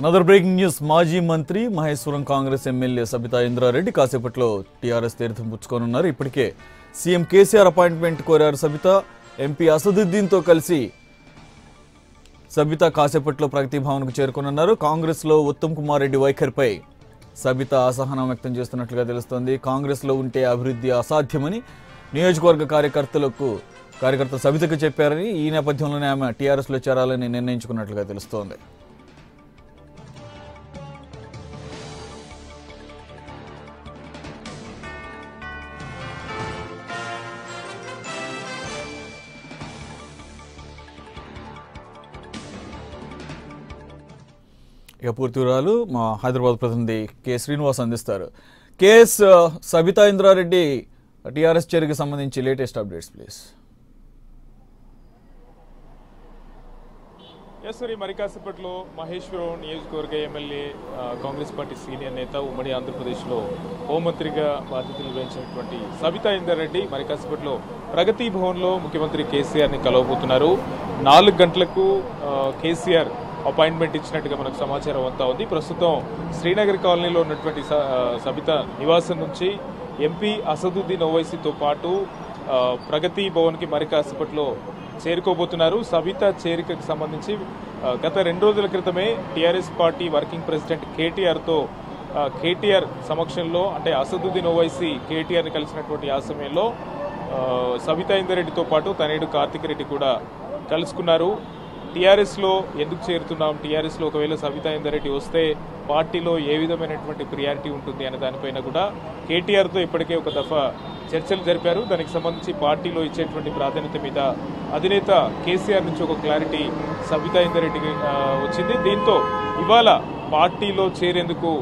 Another breaking news. మాజీ మంత్రి Maheshwaram Congress MLA Sabitha Indra Reddy కాసేపట్లో టీఆర్ఎస్ తీర్థం పుచ్చుకోనున్నారు. ఇప్పటికే సీఎం కేసీఆర్ అపాయింట్మెంట్ కోరారు సబిత. ఎంపీ అసదుద్దీన్తో కలిసి సబిత కాసేపట్లో ప్రగతి భవన్కు చేరుకోనున్నారు. కాంగ్రెస్లో ఉత్తమ్ కుమార్ రెడ్డి వైఖరిపై సబిత అసహనం వ్యక్తం చేస్తున్నట్లుగా తెలుస్తోంది. కాంగ్రెస్లో ఉంటే అభివృద్ధి అసాధ్యమని నియోజకవర్గ కార్యకర్త సబితకు చెప్పారని, ఈ నేపథ్యంలోనే ఆమె టీఆర్ఎస్లో చేరాలని నిర్ణయించుకున్నట్లుగా తెలుస్తోంది. ఇక పూర్తి వివరాలు మా హైదరాబాద్ ప్రతినిధి కె శ్రీనివాస్ అందిస్తారు. కేఎస్, సబితా ఇంద్రారెడ్డి టీఆర్ఎస్ చర్యకి సంబంధించి లేటెస్ట్ అప్డేట్స్ ప్లీజ్. సరే, మరి కాసేపట్లో మహేశ్వరం నియోజకవర్గ ఎమ్మెల్యే, కాంగ్రెస్ పార్టీ సీనియర్ నేత, ఉమ్మడి ఆంధ్రప్రదేశ్లో హోంమంత్రిగా బాధ్యతలు నిర్వహించినటువంటి సబితా ఇంద్రారెడ్డి మరి కాసేపట్లో ప్రగతి భవన్లో ముఖ్యమంత్రి కేసీఆర్ని కలవబోతున్నారు. 4 గంటలకు కేసీఆర్ అపాయింట్మెంట్ ఇచ్చినట్టుగా మనకు సమాచారం అంతా ఉంది. ప్రస్తుతం శ్రీనగర్ కాలనీలో ఉన్నటువంటి సబితా నివాసం నుంచి ఎంపీ అసదుద్దీన్ ఓవైసీతో పాటు ప్రగతి భవన్కి మరి కాసేపట్లో చేరుకోబోతున్నారు. సబితా చేరికకు సంబంధించి గత 2 రోజుల క్రితమే TRS party working president KTR సమక్షంలో, అంటే అసదుద్దీన్ ఓవైసీ కేటీఆర్ని కలిసినటువంటి ఆ సమయంలో సబితా ఇంద్రారెడ్డితో పాటు తనేడు కార్తిక్ రెడ్డి కూడా కలుసుకున్నారు. టీఆర్ఎస్లో ఎందుకు చేరుతున్నాం, టీఆర్ఎస్లో ఒకవేళ సబితా ఇంద్రారెడ్డి వస్తే పార్టీలో ఏ విధమైనటువంటి ప్రియారిటీ ఉంటుంది అనే దానిపైన కూడా కేటీఆర్తో ఇప్పటికే ఒక దఫా చర్చలు జరిపారు. దానికి సంబంధించి పార్టీలో ఇచ్చేటువంటి ప్రాధాన్యత మీద అధినేత కేసీఆర్ నుంచి ఒక క్లారిటీ సబితా ఇంద్రారెడ్డికి వచ్చింది. దీంతో ఇవాళ పార్టీలో చేరేందుకు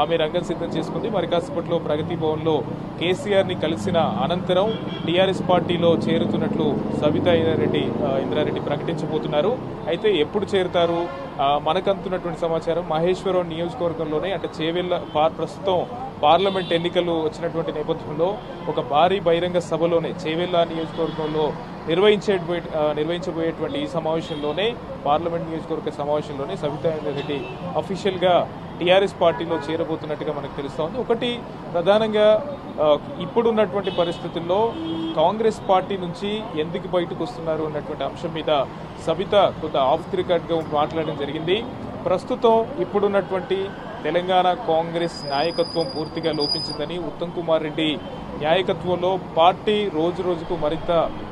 ఆమె రంగం సిద్ధం చేసుకుంది. మరి కాసేపట్లో ప్రగతి భవన్లో కేసీఆర్ని కలిసిన అనంతరం టీఆర్ఎస్ పార్టీలో చేరుతున్నట్లు సబితా ఇంద్రారెడ్డి ప్రకటించబోతున్నారు. అయితే ఎప్పుడు చేరుతారు, మనకంతున్నటువంటి సమాచారం మహేశ్వరం నియోజకవర్గంలోనే, అంటే చేవెళ్ల ప్రస్తుతం పార్లమెంట్ ఎన్నికలు వచ్చినటువంటి నేపథ్యంలో ఒక భారీ బహిరంగ సభలోనే చేవెళ్ల నియోజకవర్గంలో నిర్వహించబోయేటువంటి ఈ సమావేశంలోనే, పార్లమెంట్ నియోజకవర్గ సమావేశంలోనే సబితా ఇంద్రారెడ్డి అఫీషియల్ గా టీఆర్ఎస్ పార్టీలో చేరబోతున్నట్టుగా మనకు తెలుస్తోంది. ఒకటి ప్రధానంగా ఇప్పుడున్నటువంటి పరిస్థితుల్లో కాంగ్రెస్ పార్టీ నుంచి ఎందుకు బయటకు వస్తున్నారు అన్నటువంటి అంశం మీద సబిత కొంత ఆఫ్ ది రికార్డ్ గా మాట్లాడడం జరిగింది. ప్రస్తుతం ఇప్పుడున్నటువంటి తెలంగాణ కాంగ్రెస్ నాయకత్వం పూర్తిగా లోపించిందని, ఉత్తమ్ కుమార్ రెడ్డి నాయకత్వంలో పార్టీ రోజు రోజుకు మరింత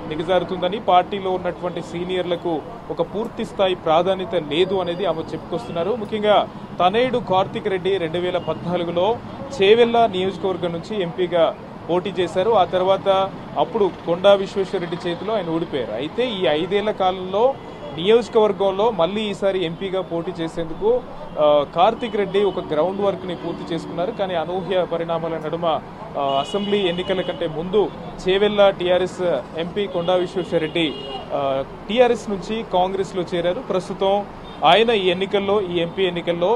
దిగజారుతుందని, పార్టీలో ఉన్నటువంటి సీనియర్లకు ఒక పూర్తి స్థాయి ప్రాధాన్యత లేదు అనేది ఆమె చెప్పుకొస్తున్నారు. ముఖ్యంగా తనేడు కార్తిక్ రెడ్డి 2014లో చేవెళ్ల నియోజకవర్గం నుంచి ఎంపీగా పోటీ చేశారు. ఆ తర్వాత అప్పుడు కొండా విశ్వేశ్వరరెడ్డి చేతిలో ఆయన ఓడిపోయారు. అయితే ఈ 5 ఏళ్ల కాలంలో నియోజకవర్గంలో మళ్ళీ ఈసారి ఎంపీగా పోటీ చేసేందుకు కార్తిక్ రెడ్డి ఒక గ్రౌండ్ వర్క్ ని పూర్తి చేసుకున్నారు. కానీ అనూహ్య పరిణామాల నడుమ అసెంబ్లీ ఎన్నికల కంటే ముందు చేవెళ్ల టీఆర్ఎస్ ఎంపీ కొండా విశ్వేశ్వరరెడ్డి టీఆర్ఎస్ నుంచి కాంగ్రెస్ లో చేరారు. ప్రస్తుతం ఆయన ఈ ఎంపీ ఎన్నికల్లో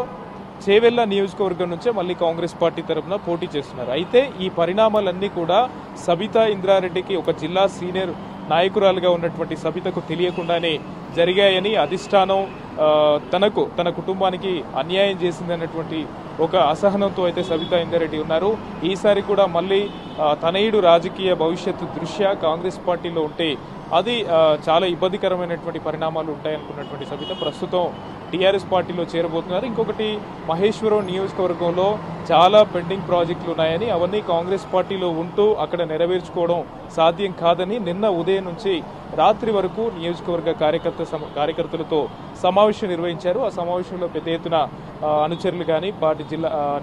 చేవెళ్ల నియోజకవర్గం నుంచే మళ్ళీ కాంగ్రెస్ పార్టీ తరఫున పోటీ చేస్తున్నారు. అయితే ఈ పరిణామాలన్నీ కూడా సబితా ఇంద్రారెడ్డికి, ఒక జిల్లా సీనియర్ నాయకురాలుగా ఉన్నటువంటి సబితకు తెలియకుండానే జరిగాయని, అధిష్టానం తన కుటుంబానికి అన్యాయం చేసిందన్నటువంటి ఒక అసహనంతో అయితే సబితా ఇంద్రారెడ్డి ఉన్నారు. ఈసారి కూడా మళ్ళీ తనయుడు రాజకీయ భవిష్యత్తు దృష్ట్యా కాంగ్రెస్ పార్టీలో ఉంటే అది చాలా ఇబ్బందికరమైనటువంటి పరిణామాలు ఉంటాయనుకున్నటువంటి సబిత ప్రస్తుతం టీఆర్ఎస్ పార్టీలో చేరబోతున్నారు. ఇంకొకటి, మహేశ్వరం నియోజకవర్గంలో చాలా పెండింగ్ ప్రాజెక్టులు ఉన్నాయని, అవన్నీ కాంగ్రెస్ పార్టీలో ఉంటూ అక్కడ నెరవేర్చుకోవడం సాధ్యం కాదని నిన్న ఉదయం నుంచి రాత్రి వరకు నియోజకవర్గ కార్యకర్తలతో సమావేశం నిర్వహించారు. ఆ సమావేశంలో పెద్ద ఎత్తున అనుచరులు కానీ పార్టీ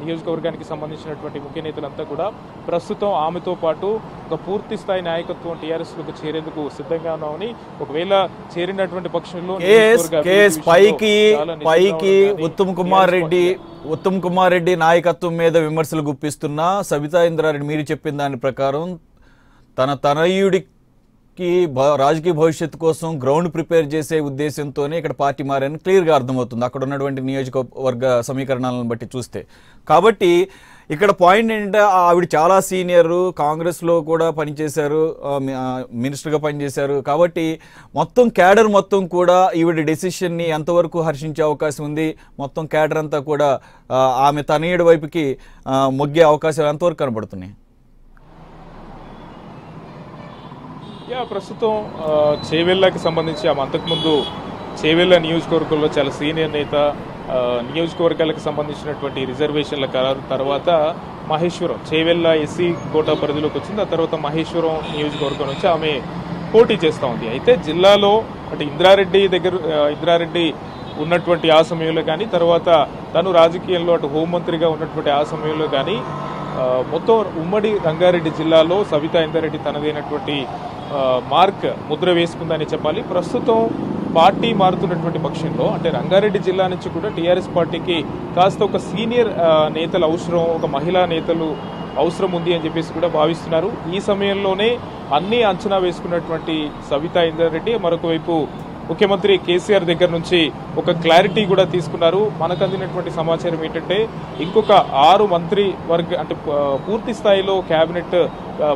నియోజకవర్గానికి సంబంధించినటువంటి ముఖ్య నేతలంతా కూడా ప్రస్తుతం ఆమెతో పాటు ఒక పూర్తి స్థాయి నాయకత్వం టీఆర్ఎస్ లోకి చేరేందుకు సిద్ధంగా ఉన్నామని, ఒకవేళ చేరినటువంటి పక్షంలో పైకి ఉత్తమ్ కుమార్ రెడ్డి నాయకత్వం మీద విమర్శలు గుప్పిస్తున్నా సబితా ఇంద్రారెడ్డి మీరు చెప్పిన దాని ప్రకారం తనయుడికి రాజకీయ భవిష్యత్తు కోసం గ్రౌండ్ ప్రిపేర్ చేసే ఉద్దేశంతోనే ఇక్కడ పార్టీ మారని క్లియర్గా అర్థమవుతుంది అక్కడ ఉన్నటువంటి నియోజకవర్గ సమీకరణాలను బట్టి చూస్తే. కాబట్టి ఇక్కడ పాయింట్ ఏంటంటే ఆవిడ చాలా సీనియర్, కాంగ్రెస్లో కూడా పనిచేశారు, మినిస్టర్గా పనిచేశారు. కాబట్టి మొత్తం క్యాడర్ మొత్తం కూడా ఈవిడ డెసిషన్ని ఎంతవరకు హర్షించే అవకాశం ఉంది? మొత్తం క్యాడర్ అంతా కూడా ఆమె తనయుడి వైపుకి మొగ్గే అవకాశాలు ఎంతవరకు కనబడుతున్నాయి? ప్రస్తుతం చేవెళ్ళకి సంబంధించి ఆమె అంతకుముందు చేవెళ్ళ నియోజకవర్గంలో చాలా సీనియర్ నేత, నియోజకవర్గాలకు సంబంధించినటువంటి రిజర్వేషన్ల ఖరారు తర్వాత మహేశ్వరం చేవెళ్ళ ఎస్సీ కోటా పరిధిలోకి వచ్చింది. ఆ తర్వాత మహేశ్వరం నియోజకవర్గం నుంచి ఆమె పోటీ చేస్తూ ఉంది. అయితే జిల్లాలో అంటే ఇంద్రారెడ్డి ఉన్నటువంటి ఆ సమయంలో కానీ, తర్వాత తను రాజకీయంలో అటు హోంమంత్రిగా ఉన్నటువంటి ఆ సమయంలో కానీ మొత్తం ఉమ్మడి రంగారెడ్డి జిల్లాలో సబితా ఇంద్రారెడ్డి తనదైనటువంటి మార్క్ ముద్ర వేసుకుందని చెప్పాలి. ప్రస్తుతం పార్టీ మారుతున్నటువంటి పక్షంలో అంటే రంగారెడ్డి జిల్లా నుంచి కూడా టీఆర్ఎస్ పార్టీకి కాస్త ఒక సీనియర్ నేతలు అవసరం, ఒక మహిళా నేతలు అవసరం ఉంది అని చెప్పేసి కూడా భావిస్తున్నారు. ఈ సమయంలోనే అన్ని అంచనా వేసుకున్నటువంటి సబితా ఇంద్రారెడ్డి మరొక వైపు ముఖ్యమంత్రి కేసీఆర్ దగ్గర నుంచి ఒక క్లారిటీ కూడా తీసుకున్నారు. మనకు అందినటువంటి సమాచారం ఏంటంటే ఇంకొక 6 మంత్రి వర్గ అంటే పూర్తి స్థాయిలో కేబినెట్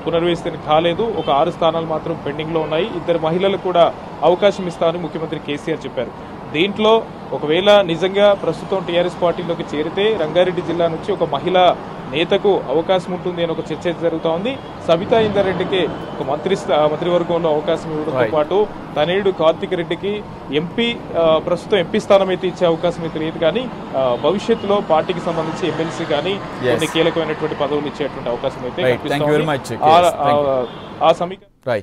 పునర్వ్యవస్థ కాలేదు, ఒక 6 స్థానాలు మాత్రం పెండింగ్ లో ఉన్నాయి. 2 మహిళలకు కూడా అవకాశం ఇస్తామని ముఖ్యమంత్రి కేసీఆర్ చెప్పారు. దీంట్లో ఒకవేళ నిజంగా ప్రస్తుతం టీఆర్ఎస్ పార్టీలోకి చేరితే రంగారెడ్డి జిల్లా నుంచి ఒక మహిళా నేతకు అవకాశం ఉంటుంది అని ఒక చర్చ జరుగుతూ ఉంది. సబితా ఇంద్రారెడ్డికి ఒక మంత్రివర్గంలో అవకాశం ఇవ్వడంతో పాటు తనయుడు కార్తిక్ రెడ్డికి ప్రస్తుతం ఎంపీ స్థానం అయితే ఇచ్చే అవకాశం అయితే లేదు, కానీ భవిష్యత్తులో పార్టీకి సంబంధించి ఎమ్మెల్సీ కానీ కొన్ని కీలకమైనటువంటి పదవులు ఇచ్చేటువంటి అవకాశం అయితే కనిపిస్తుంది. ఆ సమీకరణ